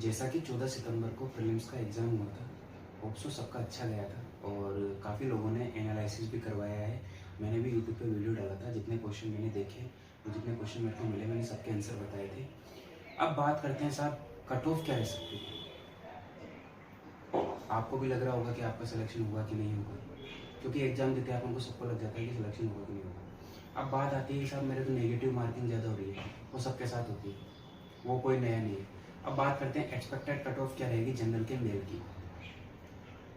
जैसा कि 14 सितंबर को प्रीलिम्स का एग्ज़ाम हुआ था, होप सो सबका अच्छा गया था और काफ़ी लोगों ने एनालिसिस भी करवाया है। मैंने भी यूट्यूब पे वीडियो डाला था, जितने क्वेश्चन मैंने देखे और जितने क्वेश्चन मेरे को मिले मैंने सबके आंसर बताए थे। अब बात करते हैं साहब, कट ऑफ क्या रह सकती है। आपको भी लग रहा होगा कि आपका सिलेक्शन होगा कि नहीं होगा, क्योंकि एग्ज़ाम देते आप उनको सबको लग जाता है कि सिलेक्शन होगा कि नहीं होगा। अब बात आती है कि साहब मेरे तो नेगेटिव मार्किंग ज़्यादा हो रही है, वो सबके साथ होती है, वो कोई नया नहीं है। अब बात करते हैं एक्सपेक्टेड कट ऑफ क्या रहेगी जनरल के मेल की।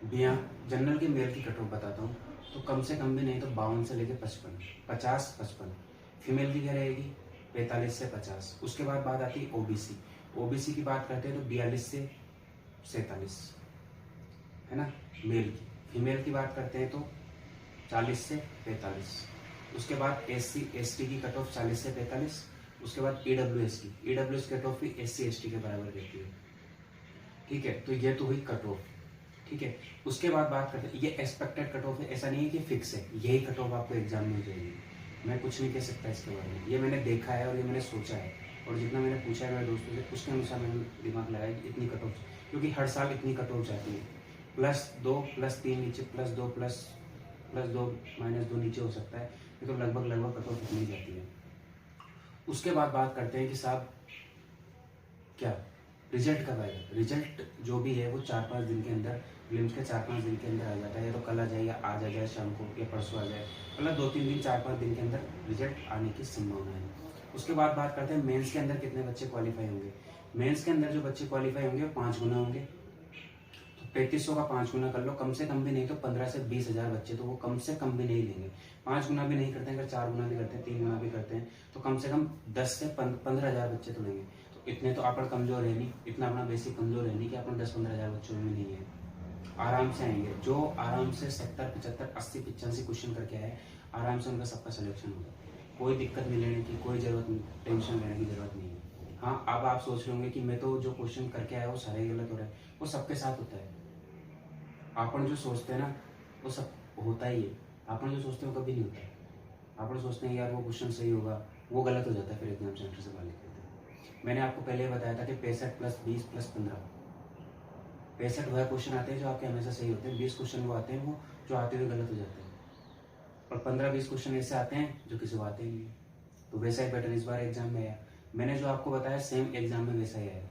भैया जनरल के मेल की कट ऑफ बताता हूँ, तो कम से कम भी नहीं तो 52 से लेकर 55, 50-55। फीमेल की क्या रहेगी 45 से 50। उसके बाद बात आती है ओबीसी। ओबीसी की बात करते हैं तो 42 से 47, है ना मेल की। फीमेल की बात करते हैं तो 40 से 45। उसके बाद एससी एसटी की कट ऑफ 40 से 45। उसके बाद ईडब्ल्यूएस की कट ऑफ भी एससी एसटी के बराबर रहती है। ठीक है, तो ये तो हुई कट ऑफ। ठीक है, उसके बाद बात करते हैं, ये एक्सपेक्टेड कट ऑफ है, ऐसा नहीं है कि फिक्स है यही कट ऑफ आपको एग्जाम में हो जाएगी। मैं कुछ नहीं कह सकता इसके बारे में, ये मैंने देखा है और ये मैंने सोचा है और जितना मैंने पूछा है मेरे दोस्तों से उसके अनुसार मैंने दिमाग लगाया कि इतनी कट ऑफ, क्योंकि हर साल इतनी कट ऑफ जाती है। +2 +3 नीचे, +2 +2 -2 नीचे हो सकता है, ये तो लगभग कट ऑफ इतनी जाती है। उसके बाद बात करते हैं कि साहब क्या रिजल्ट कब आएगा। रिजल्ट जो भी है वो 4-5 दिन के अंदर, प्रीलिम्स के 4-5 दिन के अंदर आ जाता है, या तो कल आ जाए या आज आ जाए शाम को या परसों आ जाए, मतलब 2-3 दिन 4-5 दिन के अंदर रिजल्ट आने की संभावना है। उसके बाद बात करते हैं मेंस के अंदर कितने बच्चे क्वालिफाई होंगे। मेंस के अंदर जो बच्चे क्वालिफाई होंगे वो 5 गुना होंगे, तो 3500 का 5 गुना कर लो, कम से कम भी नहीं तो 15 से 20 हजार बच्चे तो वो कम से कम भी नहीं लेंगे। 5 गुना भी नहीं करते हैं, अगर 4 गुना भी करते हैं, 3 गुना भी करते हैं, तो कम से कम 10 से 15 हजार बच्चे तो लेंगे। तो इतने तो अपन कमजोर है नहीं, इतना अपना बेसिक कमजोर है नहीं कि अपन 10-15 हजार बच्चों में नहीं है, आराम से आएंगे। जो आराम से 70, 75, 80, 85 क्वेश्चन करके आए, आराम से उनका सबका सिलेक्शन होगा। कोई दिक्कत नहीं लेने की, कोई जरूरत नहीं, टेंशन लेने की जरूरत नहीं है। हाँ, अब आप सोच रहे होंगे कि मैं तो जो क्वेश्चन करके आया वो सारे गलत हो रहे हैं, वो सबके साथ होता है। अपन जो सोचते हैं ना वो सब होता ही है, अपन जो सोचते हैं वो कभी नहीं होता है। अपन सोचते हैं यार वो क्वेश्चन सही होगा, वो गलत हो जाता है, फिर एग्जाम सेंटर से बाहर निकलते हैं। मैंने आपको पहले बताया था कि 65 + 20 + 15, 65 वह क्वेश्चन आते हैं जो आपके हमेशा सही होते हैं, 20 क्वेश्चन वो आते हैं वो जो आते हुए गलत हो जाते हैं, और 15-20 क्वेश्चन ऐसे आते हैं जो किसी को आते ही नहीं। तो वैसा ही पैटर्न इस बार एग्जाम में आया। मैंने जो आपको बताया सेम एग्जाम में वैसा ही आया,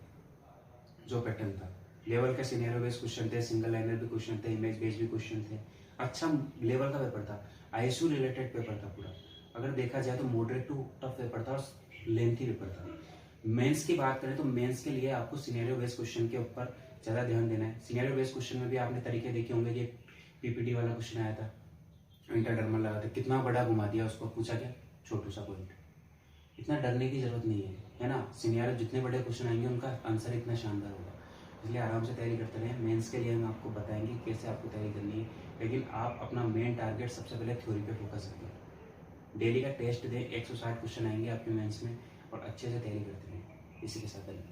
जो पैटर्न था। लेवल के सिनेरियो बेस्ड क्वेश्चन थे, सिंगल लाइनर भी क्वेश्चन थे, इमेज बेस्ड भी क्वेश्चन थे। अच्छा लेवल का पेपर था, आईएसयू रिलेटेड पेपर था पूरा। अगर देखा जाए तो मॉडरेट टू टफ पेपर था और लेंथी पेपर था। मेंस की बात करें तो मेंस के लिए आपको सिनेरियो बेस्ड क्वेश्चन के ऊपर ज़्यादा ध्यान देना है। सिनेरियो बेस्ड क्वेश्चन में भी आपने तरीके देखे होंगे कि पीपीटी वाला क्वेश्चन आया था, इंटरडर्मल लगा था, कितना बड़ा घुमा दिया उसको, पूछा क्या छोटू सा पॉइंट। इतना डरने की जरूरत नहीं है ना। सिनेरियो जितने बड़े क्वेश्चन आएंगे उनका आंसर इतना शानदार होगा, इसलिए आराम से तैयारी करते रहें। मेंस के लिए हम आपको बताएंगे कैसे आपको तैयारी करनी है, लेकिन आप अपना मेन टारगेट सबसे पहले थ्योरी पे फोकस रखें। डेली का टेस्ट दें, 160 क्वेश्चन आएंगे आपके मेंस में, और अच्छे से तैयारी करते रहें। इसी के साथ धन्यवाद।